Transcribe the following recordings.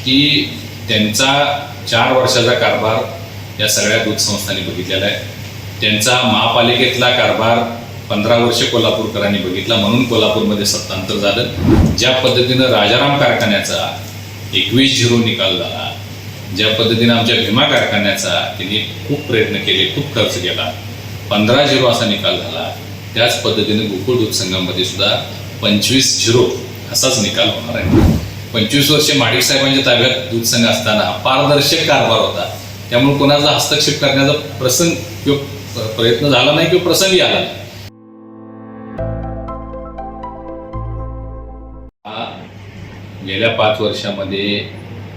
की त्यांचा 4 वर्षाचा कारभार या सगळ्या दूध संस्थांनी बघितलेला आहे. त्यांचा महापालिकेतला कारभार 15 वर्ष कोल्हापूरकरांनी बघितला, म्हणून कोल्हापूरमध्ये सत्तांतर झालं. ज्या पद्धतीनं राजाराम कारखान्याचा 21-0 निकाल झाला, ज्या पद्धतीनं आमच्या भीमा कारखान्याचा त्यांनी खूप प्रयत्न केले, खूप खर्च केला, 15-0 असा निकाल झाला, त्याच पद्धतीने गोकुळ दूध संघामध्ये सुद्धा 25-0 असाच निकाल होणार आहे. 25 वर्षे माडिक साहेबांच्या ताब्यात दूध संघ असताना पारदर्शक कारभार होता, त्यामुळे कोणाचा हस्तक्षेप करण्याचा प्रसंग किंवा प्रयत्न झाला नाही किंवा प्रसंगी आला नाही. गेल्या 5 वर्षामध्ये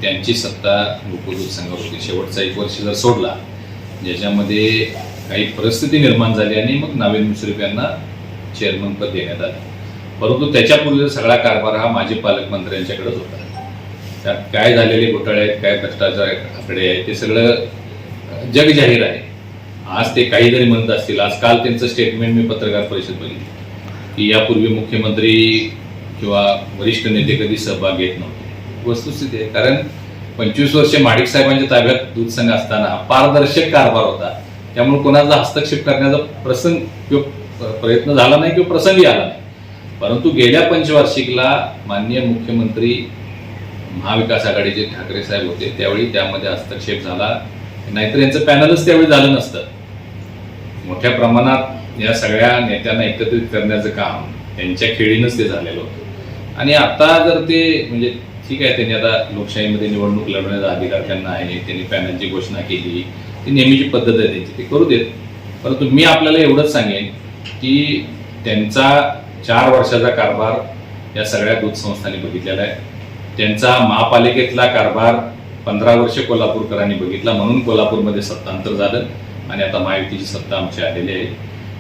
त्यांची सत्ता गोकुळ दूध संघावर होती. शेवटचा 1 वर्ष जर सोडला, ज्याच्यामध्ये काही परिस्थिती निर्माण झाली आणि मग नावेद मुश्रीफ यांना चेअरमन पद देण्यात आलं. परंतु त्याच्यापूर्वी सगळा कारभार हा माजी पालकमंत्र्यांच्याकडेच होता. त्यात काय झालेले घोटाळे आहेत, काय भ्रष्टाचार आकडे आहेत, ते सगळं जग जाहीर आहे. आज ते काही जरी म्हणत असतील, आज काल त्यांचं स्टेटमेंट मी पत्रकार परिषद बघितली की यापूर्वी मुख्यमंत्री किंवा वरिष्ठ नेते कधी सहभाग घेत नव्हते. वस्तुस्थिती आहे, कारण 25 वर्षे माडिक साहेबांच्या ताब्यात दूध संघ असताना पारदर्शक कारभार होता, त्यामुळे कोणाचा हस्तक्षेप करण्याचा प्रसंग किंवा प्रयत्न झाला नाही किंवा प्रसंगी आला नाही. परंतु गेल्या पंचवार्षिकला माननीय मुख्यमंत्री महाविकास आघाडीचे ठाकरे साहेब होते, त्यावेळी त्यामध्ये हस्तक्षेप झाला, नाहीतर यांचं पॅनलच त्यावेळी झालं नसतं. मोठ्या प्रमाणात या सगळ्या नेत्यांना एकत्रित करण्याचं काम त्यांच्या खेळीनंच ते झालेलं होतं. आणि आता जर ते म्हणजे ठीक आहे, त्यांनी आता लोकशाहीमध्ये निवडणूक लढवण्याचा अधिकार त्यांना आहे, त्यांनी पॅनलची घोषणा केली, ती नेहमीची पद्धत आहे त्यांची, ते करू देत. परंतु मी आपल्याला एवढंच सांगेन की त्यांचा 4 वर्षाचा कारभार या सगळ्या दूध संस्थांनी बघितलेला आहे. त्यांचा महापालिकेतला कारभार 15 वर्ष कोल्हापूरकरांनी बघितला, म्हणून कोल्हापूरमध्ये सत्तांतर झालं आणि आता महायुतीची सत्ता आमची आलेली आहे.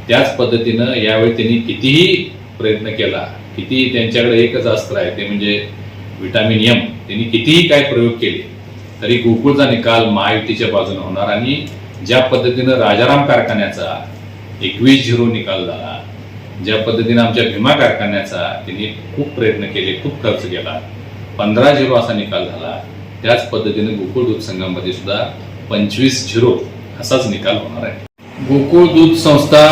त्याच पद्धतीनं यावेळी त्यांनी कितीही प्रयत्न केला, कितीही त्यांच्याकडे एकच अस्त्र आहे, ते म्हणजे विटामिन एम, त्यांनी कितीही काय प्रयोग केले तरी गोकुळचा निकाल महायुतीच्या बाजूने होणार. आणि ज्या पद्धतीनं राजाराम कारखान्याचा 21-0 निकाल झाला, ज्या पद्धतीनं आमच्या भीमा कारखान्याचा त्यांनी खूप प्रयत्न केले, खूप खर्च केला, 15-0 असा निकाल झाला, त्याच पद्धतीने गोकुळ दूध संघामध्ये सुद्धा 25-0 असाच निकाल होणार आहे. गोकुळ दूध संस्था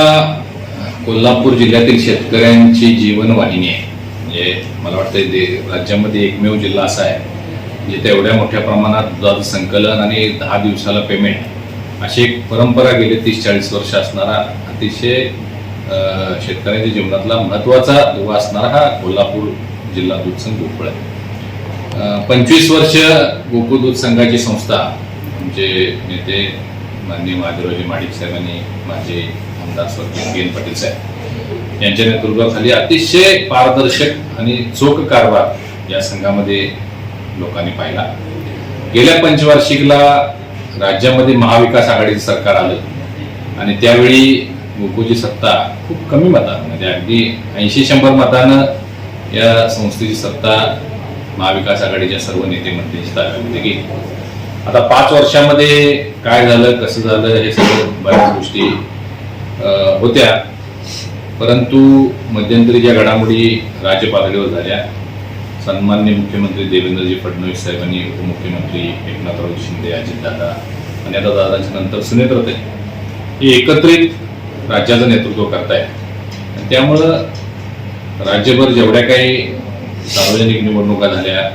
कोल्हापूर जिल्ह्यातील शेतकऱ्यांची जीवनवाहिनी आहे. म्हणजे मला वाटतं राज्यामध्ये एकमेव जिल्हा असा आहे जिथे एवढ्या मोठ्या प्रमाणात दुधाचं संकलन आणि 10 दिवसाला पेमेंट अशी एक परंपरा गेली 30-40 वर्ष असणारा, अतिशय शेतकऱ्यांच्या जीवनातला महत्त्वाचा दुवा असणारा हा कोल्हापूर जिल्हा दूध संघ गोकुळ आहे. 25 वर्ष गोकुळ दूध संघाची संस्था आमचे नेते माननीय महादेवरावजी माडिक साहेबांनी, माझे आमदार स्वर्गीय के. एन. पाटील साहेब यांच्या नेतृत्वाखाली अतिशय पारदर्शक आणि चोख कारभार या संघामध्ये लोकांनी पाहिला. गेल्या पंचवार्षिकला राज्यामध्ये महाविकास आघाडीचं सरकार आलं आणि त्यावेळी गोकुळची सत्ता खूप कमी मतानं, म्हणजे अगदी 80-100 मतानं या संस्थेची सत्ता महाविकास आघाडीच्या सर्व नेते मंत्र्यांची ताब्यामध्ये गेली. आता 5 वर्षामध्ये काय झालं, कसं झालं, हे सगळं बऱ्याच गोष्टी होत्या. परंतु मध्यंतरी ज्या घडामोडी राज्य पातळीवर झाल्या, सन्माननीय मुख्यमंत्री देवेंद्रजी फडणवीस साहेबांनी, उपमुख्यमंत्री एकनाथरावजी शिंदे, अजितदादा आणि आता दादांच्या नंतर सुनेत्राताई हे एकत्रित राज्याचं नेतृत्व करतायत. त्यामुळं राज्यभर जेवढ्या काही सार्वजनिक निवडणुका झाल्या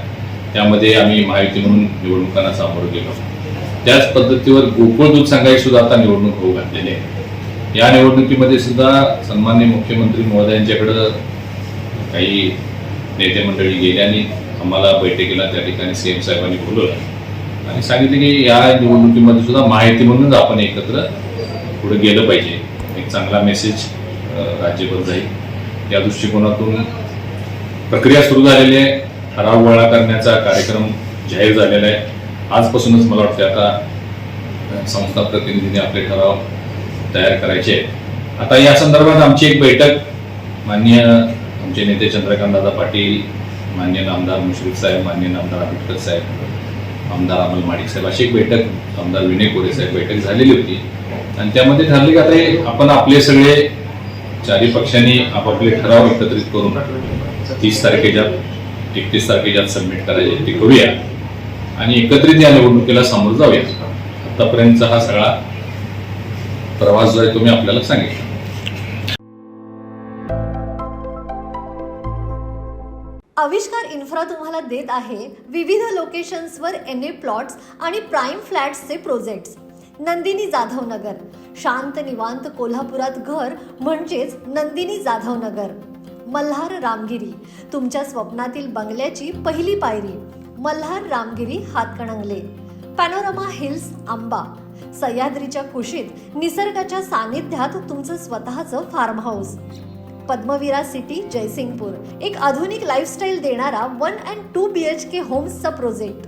त्यामध्ये आम्ही महायुती म्हणून निवडणुकांना सामोरं गेलो. त्याच पद्धतीवर गोकुळ दूध संघाची सुद्धा आता निवडणूक होऊ घातलेली आहे. या निवडणुकीमध्ये सुद्धा सन्माननीय मुख्यमंत्री महोदयांच्याकडं काही नेते मंडळी गेली आणि आम्हाला बैठकीला त्या ठिकाणी सीएम साहेबांनी बोलवलं आणि सांगितलं की या निवडणुकीमध्ये सुद्धा महायुती म्हणून आपण एकत्र पुढे गेलं पाहिजे, एक चांगला मेसेज राज्यभर जाईल. या दृष्टिकोनातून प्रक्रिया सुरू झालेली आहे. ठराव गोळा करण्याचा कार्यक्रम जाहीर झालेला आहे. आजपासूनच मला वाटतं आता संस्था प्रतिनिधींनी आपले ठराव तयार करायचे आहेत. आता या संदर्भात आमची एक बैठक माननीय आमचे नेते चंद्रकांतदादा पाटील, माननीय आमदार मुश्रीफ साहेब, माननीय आमदार आंबेडकर साहेब, आमदार अमल माडिक साहेब अशी एक बैठक, आमदार विनय कोरे साहेब बैठक झालेली होती आणि त्यामध्ये ठरले की आता आपण आपले सगळे 4ही पक्षांनी आपापले ठराव एकत्रित करून 30 तारखेच्या 31 तारखेच्या सबमिट करायचे ते करूया. आणि एकत्रित या निवडणुकीला सामोरं जाऊया. आतापर्यंतचा हा सगळा प्रवास जो आहे तुम्ही आपल्याला सांगितला. आविष्कार इन्फ्रा तुम्हाला देत आहे विविध लोकेशन्सवर NA प्लॉट्स आणि प्राईम फ्लॅट्सचे प्रोजेक्ट्स. नंदिनी जाधव नगर, शांत निवांत कोल्हापुरात घर म्हणजेच नंदिनी जाधव नगर. मल्हार रामगिरी, तुमच्या स्वप्नातील बंगल्याची पहिली पायरी. मल्हार रामगिरी हातकणंगले. पॅनोरमा हिल्स आंबा, सह्याद्रीच्या कुशीत निसर्गाच्या सानिध्यात तुमचं स्वतःचं farm house. Padmavira city Jaysingpur, एक आधुनिक लाईफस्टाईल देणारा 1 and 2 BHK होम्सचा प्रोजेक्ट.